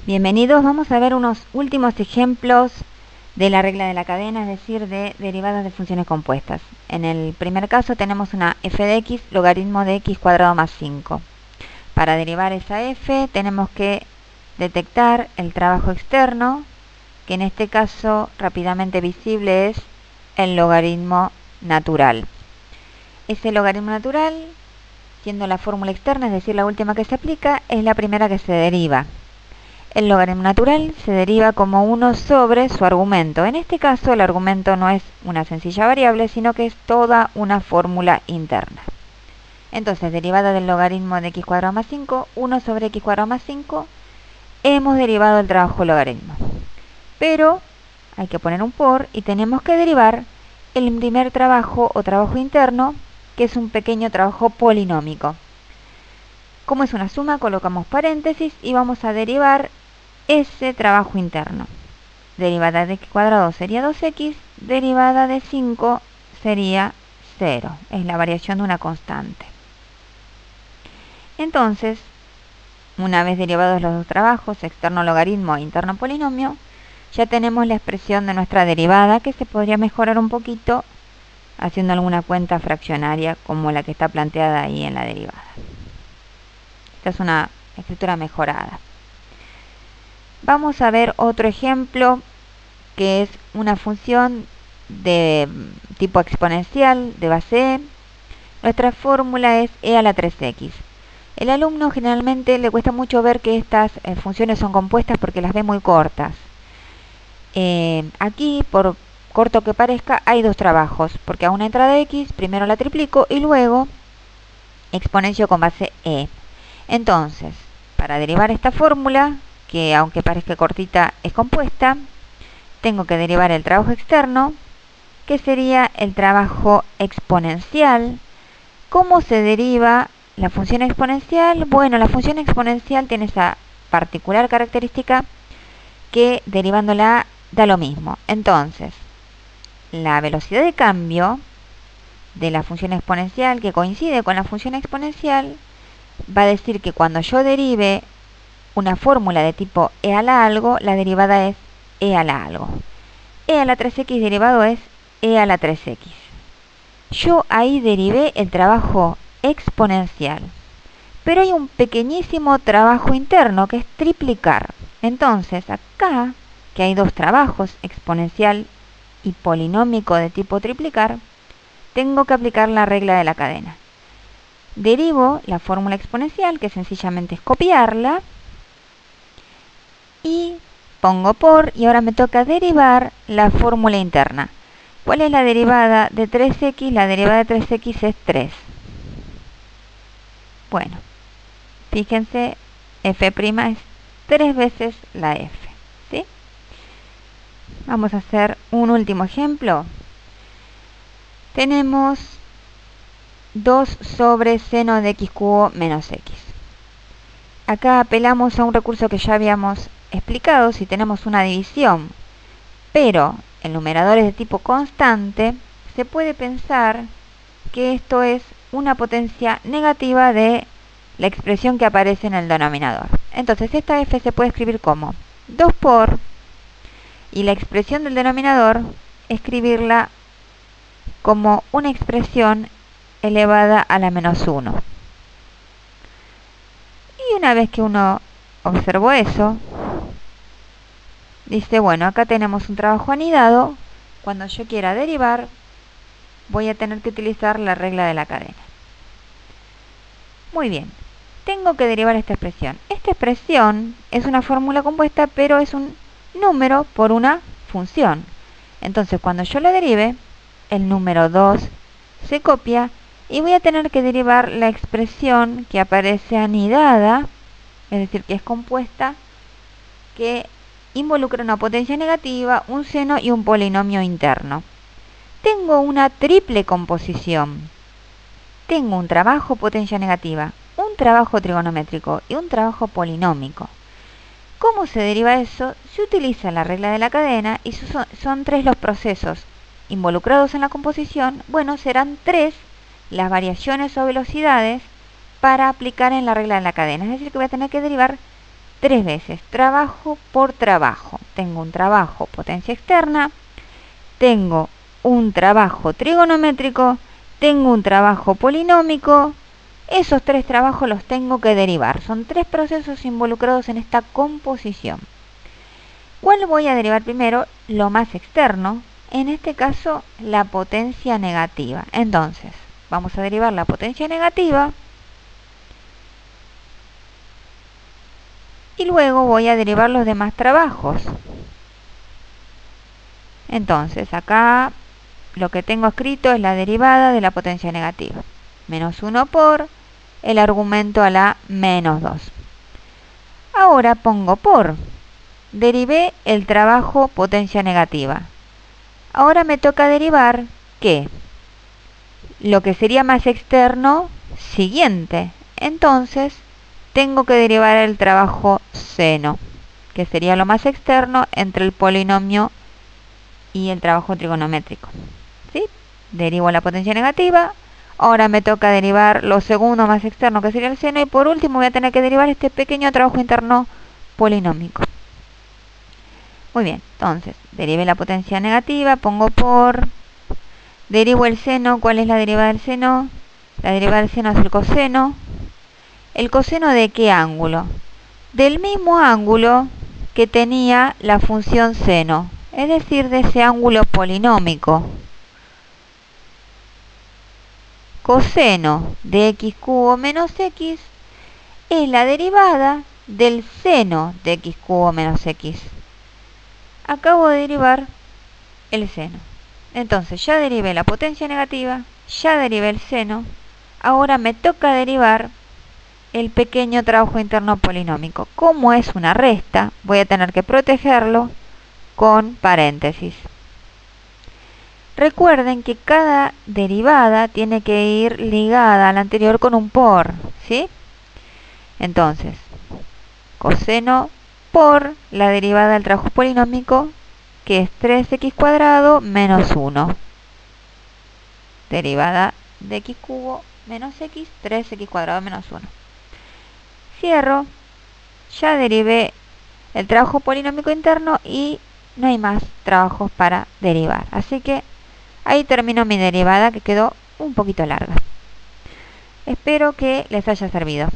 Bienvenidos, vamos a ver unos últimos ejemplos de la regla de la cadena, es decir, de derivadas de funciones compuestas. En el primer caso tenemos una f de x logaritmo de x cuadrado más 5. Para derivar esa f tenemos que detectar el trabajo externo, que en este caso rápidamente visible es el logaritmo natural. Ese logaritmo natural, siendo la fórmula externa, es decir, la última que se aplica, es la primera que se deriva. El logaritmo natural se deriva como 1 sobre su argumento. En este caso el argumento no es una sencilla variable, sino que es toda una fórmula interna. Entonces, derivada del logaritmo de x cuadrado más 5, 1 sobre x cuadrado más 5, hemos derivado el trabajo logaritmo. Pero hay que poner un por y tenemos que derivar el primer trabajo o trabajo interno, que es un pequeño trabajo polinómico. Como es una suma, colocamos paréntesis y vamos a derivar ese trabajo interno. Derivada de x cuadrado sería 2x, derivada de 5 sería 0. Es la variación de una constante. Entonces, una vez derivados los dos trabajos, externo logaritmo e interno polinomio, ya tenemos la expresión de nuestra derivada, que se podría mejorar un poquito haciendo alguna cuenta fraccionaria como la que está planteada ahí en la derivada. Esta es una escritura mejorada. Vamos a ver otro ejemplo, que es una función de tipo exponencial de base e. Nuestra fórmula es e a la 3x. El alumno generalmente le cuesta mucho ver que estas funciones son compuestas porque las ve muy cortas. Aquí, por corto que parezca, hay dos trabajos, porque a una entrada de x primero la triplico y luego exponencio con base e. Entonces, para derivar esta fórmula, que aunque parezca cortita es compuesta, tengo que derivar el trabajo externo, que sería el trabajo exponencial. ¿Cómo se deriva la función exponencial? Bueno, la función exponencial tiene esa particular característica que derivándola da lo mismo. Entonces, la velocidad de cambio de la función exponencial, que coincide con la función exponencial, va a decir que cuando yo derive una fórmula de tipo e a la algo, la derivada es e a la algo. E a la 3x derivado es e a la 3x. Yo ahí derivé el trabajo exponencial. Pero hay un pequeñísimo trabajo interno que es triplicar. Entonces, acá, que hay dos trabajos, exponencial y polinómico de tipo triplicar, tengo que aplicar la regla de la cadena. Derivo la fórmula exponencial, que sencillamente es copiarla, y pongo por, y ahora me toca derivar la fórmula interna. ¿Cuál es la derivada de 3x? La derivada de 3x es 3. Bueno, fíjense, f' es 3 veces la f, ¿sí? Vamos a hacer un último ejemplo. Tenemos 2 sobre seno de x cubo menos x. Acá apelamos a un recurso que ya habíamos explicado. Si tenemos una división, pero el numerador es de tipo constante, se puede pensar que esto es una potencia negativa de la expresión que aparece en el denominador. Entonces esta f se puede escribir como 2 por, y la expresión del denominador, escribirla como una expresión elevada a la menos 1. Y una vez que uno observó eso, dice, bueno, acá tenemos un trabajo anidado. Cuando yo quiera derivar, voy a tener que utilizar la regla de la cadena. Muy bien, tengo que derivar esta expresión. Esta expresión es una fórmula compuesta, pero es un número por una función. Entonces, cuando yo la derive, el número 2 se copia y voy a tener que derivar la expresión que aparece anidada, es decir, que es compuesta, que involucra una potencia negativa, un seno y un polinomio interno. Tengo una triple composición. Tengo un trabajo potencia negativa, un trabajo trigonométrico y un trabajo polinómico. ¿Cómo se deriva eso? Se utiliza la regla de la cadena y son 3 los procesos involucrados en la composición. Bueno, serán 3 las variaciones o velocidades para aplicar en la regla de la cadena. Es decir, que voy a tener que derivar 3 veces trabajo por trabajo. Tengo un trabajo potencia externa, tengo un trabajo trigonométrico, tengo un trabajo polinómico. Esos 3 trabajos los tengo que derivar. Son 3 procesos involucrados en esta composición. ¿Cuál voy a derivar primero? Lo más externo, en este caso la potencia negativa. Entonces, vamos a derivar la potencia negativa y luego voy a derivar los demás trabajos. Entonces, acá lo que tengo escrito es la derivada de la potencia negativa. Menos 1 por el argumento a la menos 2. Ahora pongo por. Derivé el trabajo potencia negativa. Ahora me toca derivar, ¿qué? Lo que sería más externo siguiente. Entonces, tengo que derivar el trabajo seno, que sería lo más externo entre el polinomio y el trabajo trigonométrico. ¿Sí? Derivo la potencia negativa. Ahora me toca derivar lo segundo más externo, que sería el seno. Y por último voy a tener que derivar este pequeño trabajo interno polinómico. Muy bien, entonces, derivé la potencia negativa, pongo por, derivo el seno. ¿Cuál es la derivada del seno? La derivada del seno es el coseno. ¿El coseno de qué ángulo? Del mismo ángulo que tenía la función seno, es decir, de ese ángulo polinómico. Coseno de x cubo menos x es la derivada del seno de x cubo menos x. Acabo de derivar el seno. Entonces ya derivé la potencia negativa, ya derivé el seno. Ahora me toca derivar el pequeño trabajo interno polinómico. Como es una resta, voy a tener que protegerlo con paréntesis. Recuerden que cada derivada tiene que ir ligada a la anterior con un por, ¿sí? Entonces, coseno por la derivada del trabajo polinómico, que es 3x cuadrado menos 1. Derivada de x cubo menos x, 3x cuadrado menos 1. Cierro. Ya derivé el trabajo polinómico interno y no hay más trabajos para derivar. Así que ahí termino mi derivada, que quedó un poquito larga. Espero que les haya servido.